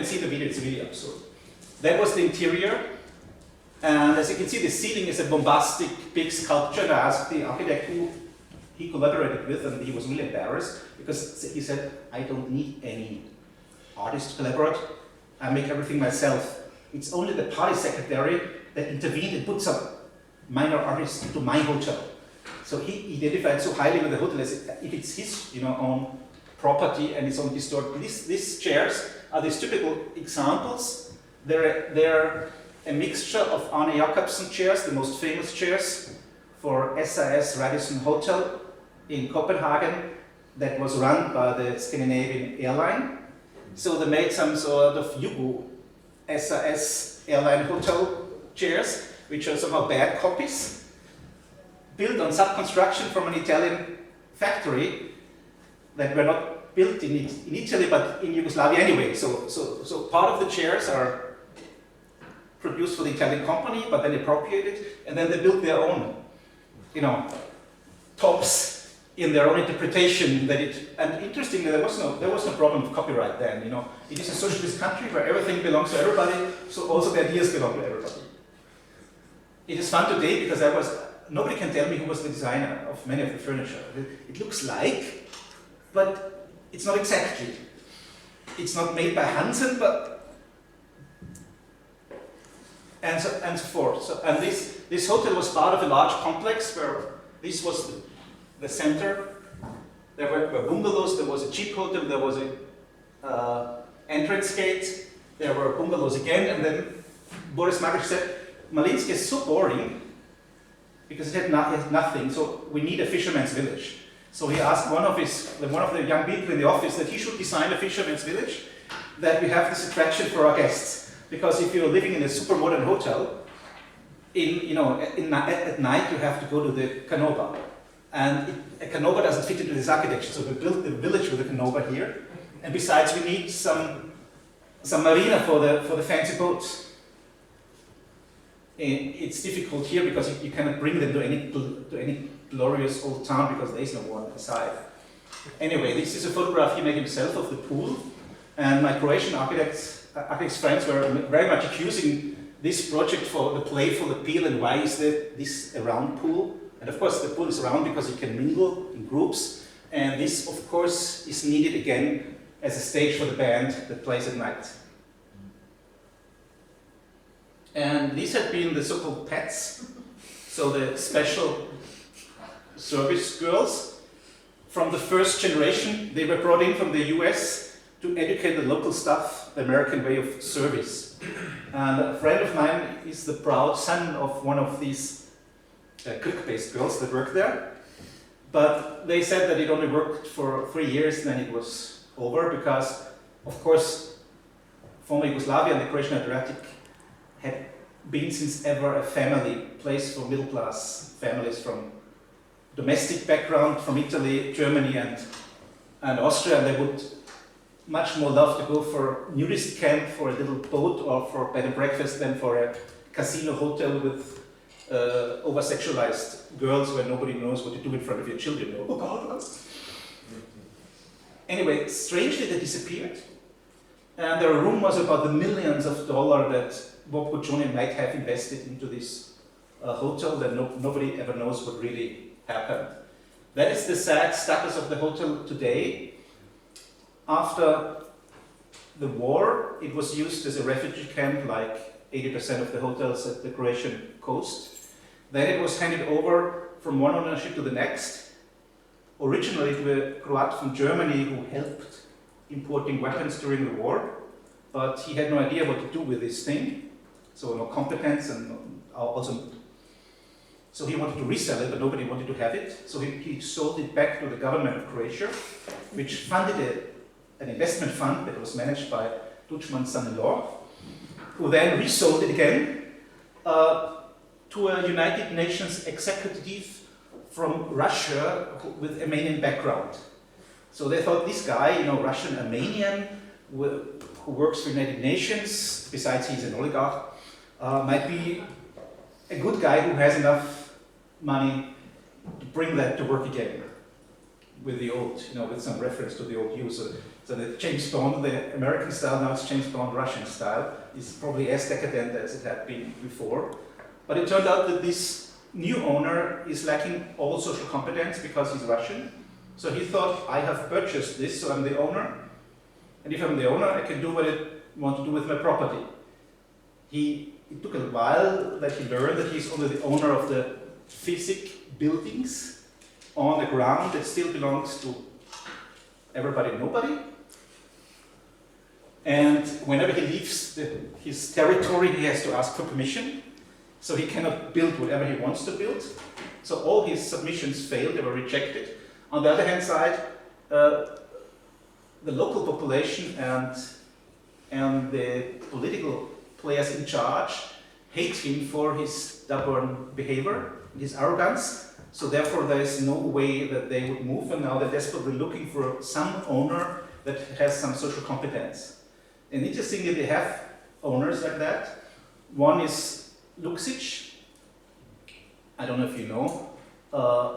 can see the video, it's really absurd. That was the interior. And as you can see, the ceiling is a bombastic, big sculpture. And I asked the architect who he collaborated with, and he was really embarrassed because he said, I don't need any artist to collaborate. I make everything myself. It's only the party secretary that intervened and put some minor artists into my hotel. So he identified so highly with the hotel as if it's his own property and his own historic. These chairs are these typical examples. They're a mixture of Arne Jacobsen chairs, the most famous chairs for SAS Radisson Hotel in Copenhagen that was run by the Scandinavian airline. So they made some sort of Yugo SAS airline hotel chairs, which are somehow bad copies, built on sub-construction from an Italian factory that were not built in Italy, but in Yugoslavia anyway. So part of the chairs are produced for the Italian company, but then appropriated, and then they built their own, tops in their own interpretation. And interestingly, there was no problem of copyright then. It is a socialist country where everything belongs to everybody, so also the ideas belong to everybody. It is fun today because nobody can tell me who was the designer of many of the furniture. It looks like, but it's not exactly. It's not made by Hansen, but and so forth. And this hotel was part of a large complex where this was the center. There were bungalows. There was a cheap hotel. There was a entrance gate. There were bungalows again, and then Boris Magric said, Malinski is so boring because it had nothing, so we need a fisherman's village. So he asked one of the young people in the office that he should design a fisherman's village, that we have this attraction for our guests. Because if you're living in a super modern hotel, at night you have to go to the Canova. And a Canova doesn't fit into this architecture, so we built the village with a Canova here. And besides, we need some marina for the fancy boats. It's difficult here because you cannot bring them to any glorious old town because there is no one aside. Anyway, this is a photograph he made himself of the pool, and my Croatian architects friends were very much accusing this project for the playful appeal and why is this a round pool? And of course the pool is round because you can mingle in groups, and this of course is needed again as a stage for the band that plays at night. And these had been the so-called pets, so the special service girls. From the first generation, they were brought in from the US to educate the local staff, the American way of service. And a friend of mine is the proud son of one of these cook-based girls that worked there. But they said that it only worked for 3 years, then it was over, because, of course, former Yugoslavia and the Croatian Adriatic had been since ever a family place for middle-class families from domestic background, from Italy, Germany, and Austria. And they would much more love to go for a nudist camp, for a little boat, or for bed and breakfast than for a casino hotel with over-sexualized girls where nobody knows what to do in front of your children. Oh God! Anyway, strangely they disappeared. And there are rumors about the millions of dollars that Bob Guccione might have invested into this hotel that nobody ever knows what really happened. That is the sad status of the hotel today. After the war, it was used as a refugee camp, like 80% of the hotels at the Croatian coast. Then it was handed over from one ownership to the next, originally to a Croat from Germany who helped importing weapons during the war, but he had no idea what to do with this thing, so no competence, and also, so he wanted to resell it, but nobody wanted to have it, so he sold it back to the government of Croatia, which funded an investment fund that was managed by Dutchman's son-in-law, who then resold it again to a United Nations executive from Russia with Armenian background. So they thought this guy, Russian Armenian, who works for United Nations, besides he's an oligarch, might be a good guy who has enough money to bring that to work again with the old, with some reference to the old use. So So the James Bond, the American style, now it's James Bond Russian style, is probably as decadent as it had been before. But it turned out that this new owner is lacking all social competence because he's Russian. So he thought, I have purchased this, so I'm the owner. And if I'm the owner, I can do what I want to do with my property. It took a while that he learned that he's only the owner of the physic buildings on the ground that still belongs to everybody and nobody. And whenever he leaves his territory, he has to ask for permission. So he cannot build whatever he wants to build. So all his submissions failed, they were rejected. On the other hand side, the local population and the political players in charge hate him for his stubborn behavior, his arrogance. So therefore there is no way that they would move, and now they're desperately looking for some owner that has some social competence. And interestingly, they have owners like that. One is Luksic. I don't know if you know.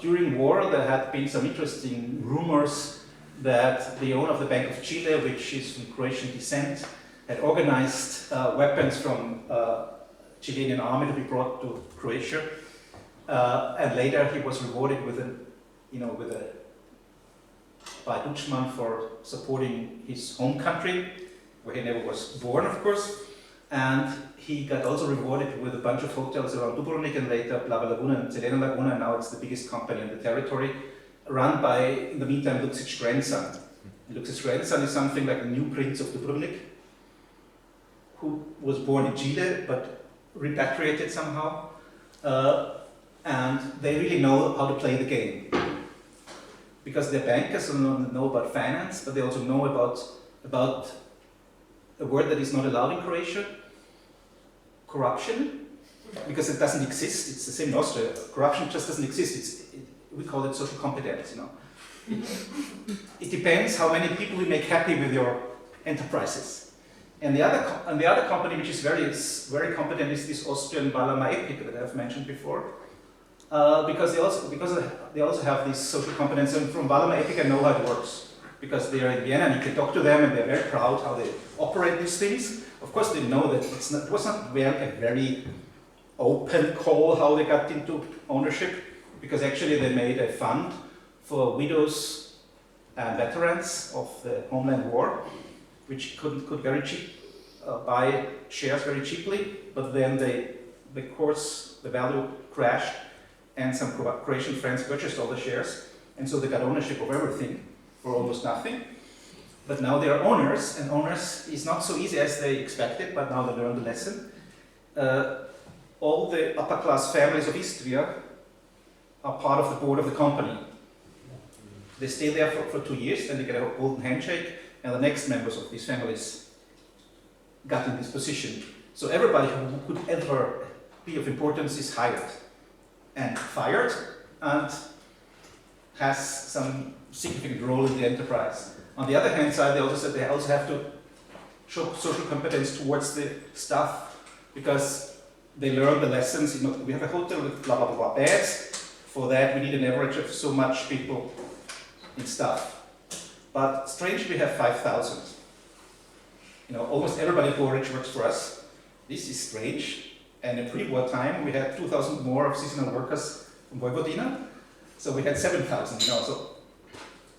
During war, there had been some interesting rumors that the owner of the Bank of Chile, which is from Croatian descent, had organized weapons from Chilean army to be brought to Croatia. And later he was rewarded by Dutchman for supporting his home country, where he never was born, of course. And he got also rewarded with a bunch of hotels around Dubrovnik and later Plava Laguna and Zelena Laguna, and now it's the biggest company in the territory, run by, in the meantime, Luksic's grandson. Luksic's grandson is something like the new prince of Dubrovnik, who was born in Chile but repatriated somehow. And they really know how to play the game. Because they're bankers and know about finance, but they also know about a word that is not allowed in Croatia, corruption, because it doesn't exist. It's the same in Austria. Corruption just doesn't exist. We call it social competence. It depends how many people you make happy with your enterprises. And the other company which is very competent is this Austrian Balama Epic that I've mentioned before, because they also have this social competence. And from Balama Epic I know how it works, because they are in Vienna and you can talk to them and they're very proud how they operate these things. Of course they know that it was not a very open call how they got into ownership, because actually they made a fund for widows and veterans of the homeland war, which could very cheap buy shares very cheaply, but then the value crashed and some Croatian friends purchased all the shares, and so they got ownership of everything for almost nothing. But now they are owners, and owners is not so easy as they expected, but now they learned the lesson. All the upper class families of Istria are part of the board of the company. They stay there for 2 years, then they get a golden handshake, and the next members of these families got in this position. So everybody who could ever be of importance is hired and fired and has some significant role in the enterprise. On the other hand side, they also said they also have to show social competence towards the staff, because they learn the lessons. We have a hotel with blah blah blah beds. For that, we need an average of so much people in staff. But strangely, we have 5,000. Almost everybody at Borich works for us. This is strange. And in pre-war time, we had 2,000 more of seasonal workers from Vojvodina. So we had 7,000. So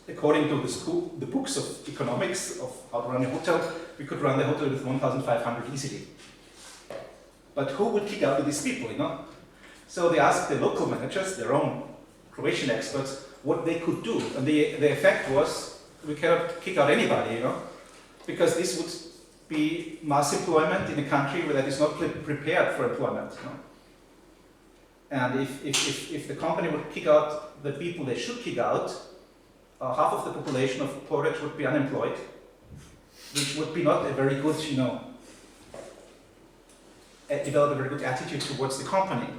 according to the books of economics of how to run a hotel, we could run the hotel with 1,500 easily. But who would kick out these people? So they asked the local managers, their own Croatian experts, what they could do. And the effect was, we cannot kick out anybody, because this would be mass employment in a country that is not prepared for employment. And if the company would kick out the people they should kick out, half of the population of Porridge would be unemployed, which would be not a very good, develop a very good attitude towards the company.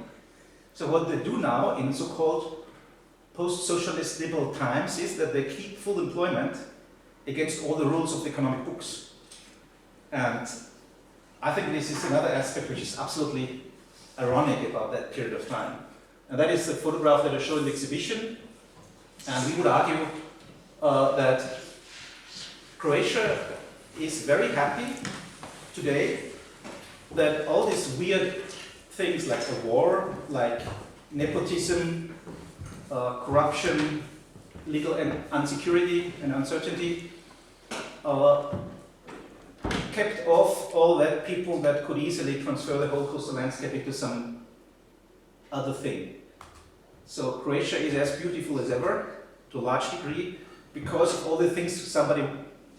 So what they do now in so-called post-socialist liberal times is that they keep full employment against all the rules of the economic books. And I think this is another aspect which is absolutely ironic about that period of time. And that is the photograph that I show in the exhibition. And we would argue that Croatia is very happy today that all these weird things like a war, like nepotism, corruption, legal insecurity and uncertainty, kept off all that people that could easily transfer the whole coastal landscape into some other thing. So Croatia is as beautiful as ever, to a large degree, because of all the things somebody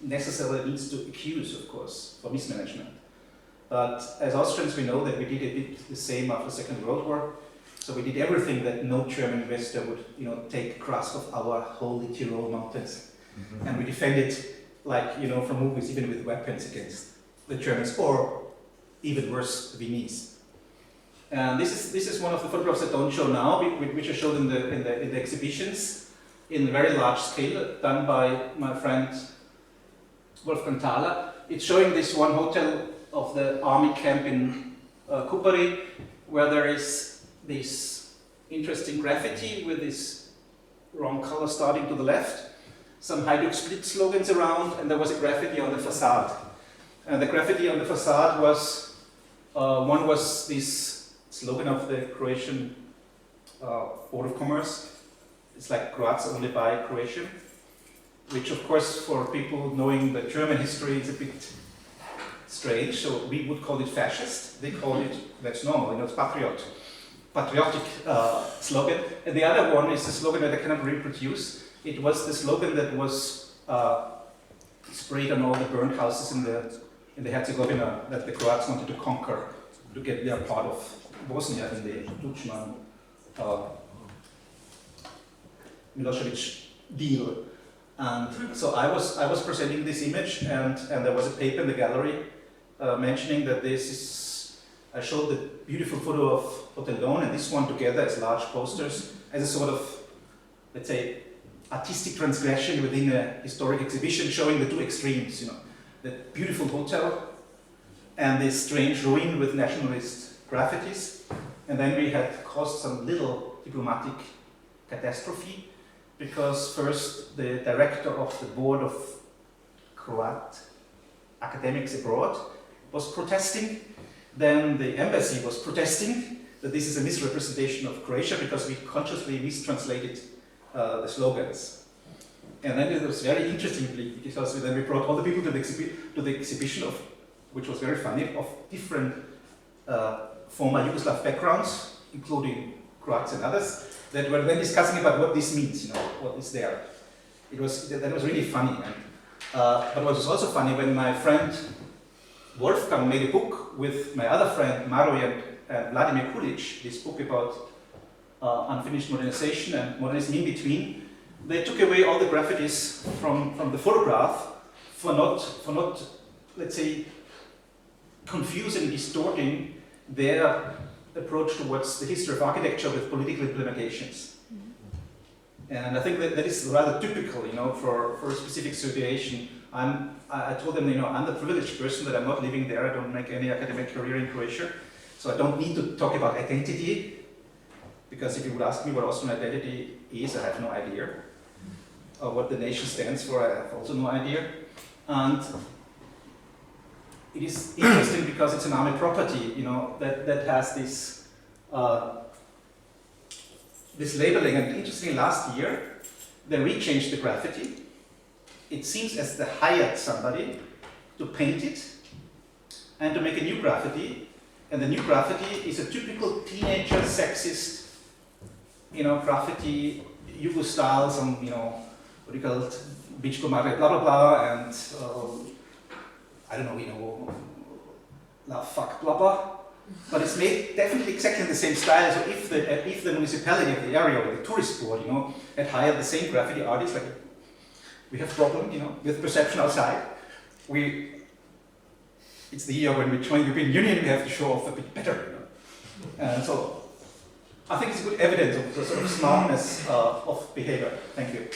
necessarily needs to accuse, of course, for mismanagement. But as Austrians, we know that we did a bit the same after the Second World War. So we did everything that no German investor would, take grasp of our holy Tyrol mountains. Mm-hmm. And we defended, like, from movies, even with weapons against the Germans, or even worse, the Viennese. And this is one of the photographs that don't show now, which are showed in the exhibitions in very large scale, done by my friend Wolfgang Thaler. It's showing this one hotel of the army camp in Kupari, where there is this interesting graffiti with this wrong color starting to the left, some Hajduk Split slogans around, and there was a graffiti on the facade. And the graffiti on the facade was, one was this slogan of the Croatian Board of Commerce. It's like Graz only by Croatian, which of course for people knowing the German history is a bit strange, so we would call it fascist. They call it, that's normal, it's patriotic slogan. And the other one is the slogan that I cannot reproduce. It was the slogan that was sprayed on all the burned houses in the Herzegovina that the Croats wanted to conquer to get their part of Bosnia in the Tuđman Milosevic deal. And so I was presenting this image, and there was a paper in the gallery mentioning that this is, I showed the beautiful photo of Hotelruinen and this one together as large posters, as a sort of, let's say, artistic transgression within a historic exhibition showing the two extremes, the beautiful hotel and this strange ruin with nationalist graffitis. And then we had caused some little diplomatic catastrophe, because first the director of the board of Croat academics abroad was protesting, then the embassy was protesting that this is a misrepresentation of Croatia because we consciously mistranslated the slogans. And then it was very interesting because then we brought all the people to the exhibition, which was very funny, of different former Yugoslav backgrounds, including Croats and others, that were then discussing about what this means, what is there. That was really funny. And, but what was also funny, when my friend Wolfgang made a book with my other friend Maroje and Vladimir Kulic, this book about unfinished modernization and modernism in between, they took away all the graffitis from the photograph for not, let's say, confusing, distorting their approach towards the history of architecture with political implications. Mm-hmm. And I think that is rather typical, for a specific situation. I told them, I'm the privileged person that I'm not living there. I don't make any academic career in Croatia, so I don't need to talk about identity, because if you would ask me what Austrian identity is, I have no idea. Or what the nation stands for, I have also no idea. And it is interesting because it's an army property, that has this this labeling. And interestingly, last year they rechanged the graffiti. It seems as they hired somebody to paint it and to make a new graffiti. And the new graffiti is a typical teenager sexist, graffiti, Yugo style, some, what do you call it, beach blah blah blah, and I don't know, la fuck, blah blah. But it's made definitely exactly the same style. So if the municipality of the area or the tourist board, had hired the same graffiti artist, like we have problem, with perception outside. It's the year when we join the European Union, we have to show off a bit better, And so I think it's good evidence of the sort of smartness of behavior. Thank you.